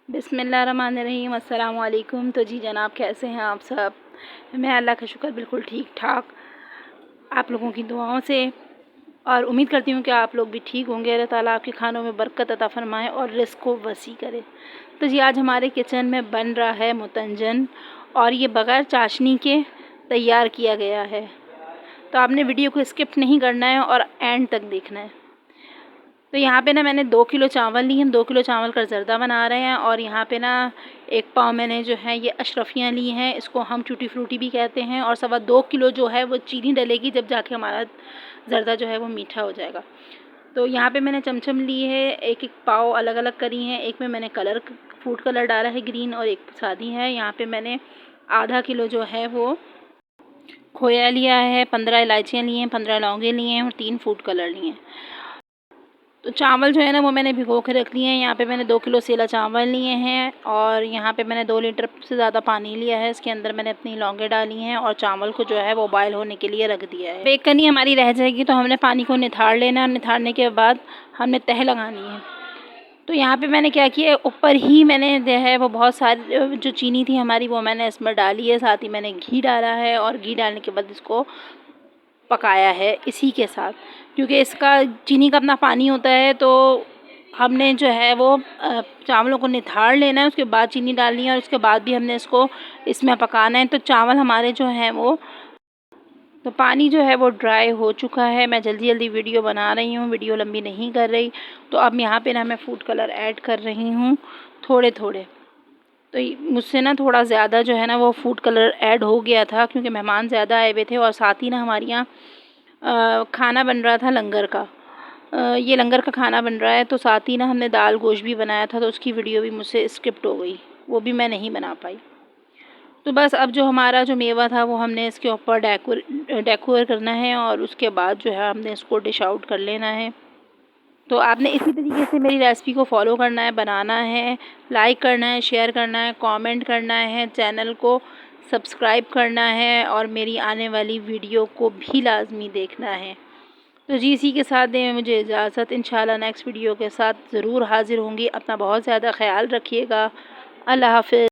बिस्मिल्लाहिर्रहमानिर्रहीम, अस्सलाम वालेकुम। तो जी जनाब, कैसे हैं आप सब? मैं अल्लाह का शुक्र बिल्कुल ठीक ठाक, आप लोगों की दुआओं से, और उम्मीद करती हूँ कि आप लोग भी ठीक होंगे। अल्लाह ताला आपके खानों में बरकत अता फ़रमाए और रिज़्क़ को वसी करे। तो जी आज हमारे किचन में बन रहा है मुतंजन, और ये बग़ैर चाशनी के तैयार किया गया है। तो आपने वीडियो को स्किप नहीं करना है और एंड तक देखना है। तो यहाँ पे ना मैंने 2 किलो चावल लिए हैं, 2 किलो चावल का ज़र्दा बना रहे हैं। और यहाँ पे ना 1 पाव मैंने जो है ये अशरफियाँ ली हैं, इसको हम टूटी फ्रूटी भी कहते हैं। और 2.25 किलो जो है वो चीनी डलेगी, जब जाके हमारा ज़र्दा जो है वो मीठा हो जाएगा। तो यहाँ पे मैंने चमचम ली है, 1-1 पाव अलग अलग करी हैं। एक में मैंने फूड कलर डाला है ग्रीन, और एक सादी है। यहाँ पे मैंने आधा किलो जो है वो खोया लिया है, 15 इलायचियाँ ली हैं, 15 लौंगे लिए हैं और 3 फूड कलर लिए हैं। तो चावल जो है ना वो मैंने भिगो के रख लिए हैं। यहाँ पे मैंने 2 किलो सेला चावल लिए हैं, और यहाँ पे मैंने 2 लीटर से ज़्यादा पानी लिया है। इसके अंदर मैंने अपनी लौंगे डाली हैं और चावल को जो है वो बॉयल होने के लिए रख दिया है। बेक करनी हमारी रह जाएगी, तो हमने पानी को निथाड़ लेना, निथाड़ने के बाद हमने तह लगानी है। तो यहाँ पे मैंने क्या किया, ऊपर ही मैंने जो है वो बहुत सारी जो चीनी थी हमारी वो मैंने इसमें डाली है। साथ ही मैंने घी डाला है, और घी डालने के बाद इसको पकाया है इसी के साथ, क्योंकि इसका चीनी का अपना पानी होता है। तो हमने जो है वो चावलों को निथाड़ लेना है, उसके बाद चीनी डालनी है, और उसके बाद भी हमने इसको इसमें पकाना है। तो चावल हमारे जो हैं वो, तो पानी जो है वो ड्राई हो चुका है। मैं जल्दी जल्दी वीडियो बना रही हूँ, वीडियो लंबी नहीं कर रही। तो अब यहाँ पे ना मैं फूड कलर ऐड कर रही हूँ थोड़े थोड़े। तो मुझसे ना थोड़ा ज़्यादा जो है ना वो फूड कलर ऐड हो गया था, क्योंकि मेहमान ज़्यादा आए हुए थे, और साथ ही ना हमारे यहाँ खाना बन रहा था लंगर का। ये लंगर का खाना बन रहा है। तो साथ ही ना हमने दाल गोश्त भी बनाया था, तो उसकी वीडियो भी मुझसे स्किप्ट हो गई, वो भी मैं नहीं बना पाई। तो बस अब जो हमारा जो मेवा था वो हमने इसके ऊपर डेकोर करना है, और उसके बाद जो है हमने इसको डिश आउट कर लेना है। तो आपने इसी तरीके से मेरी रेसिपी को फॉलो करना है, बनाना है, लाइक करना है, शेयर करना है, कमेंट करना है, चैनल को सब्सक्राइब करना है, और मेरी आने वाली वीडियो को भी लाजमी देखना है। तो जी इसी के साथ दें मुझे इजाज़त। इंशाल्लाह नेक्स्ट वीडियो के साथ ज़रूर हाज़िर होंगी। अपना बहुत ज़्यादा ख्याल रखिएगा। अल्लाह हाफ़िज़।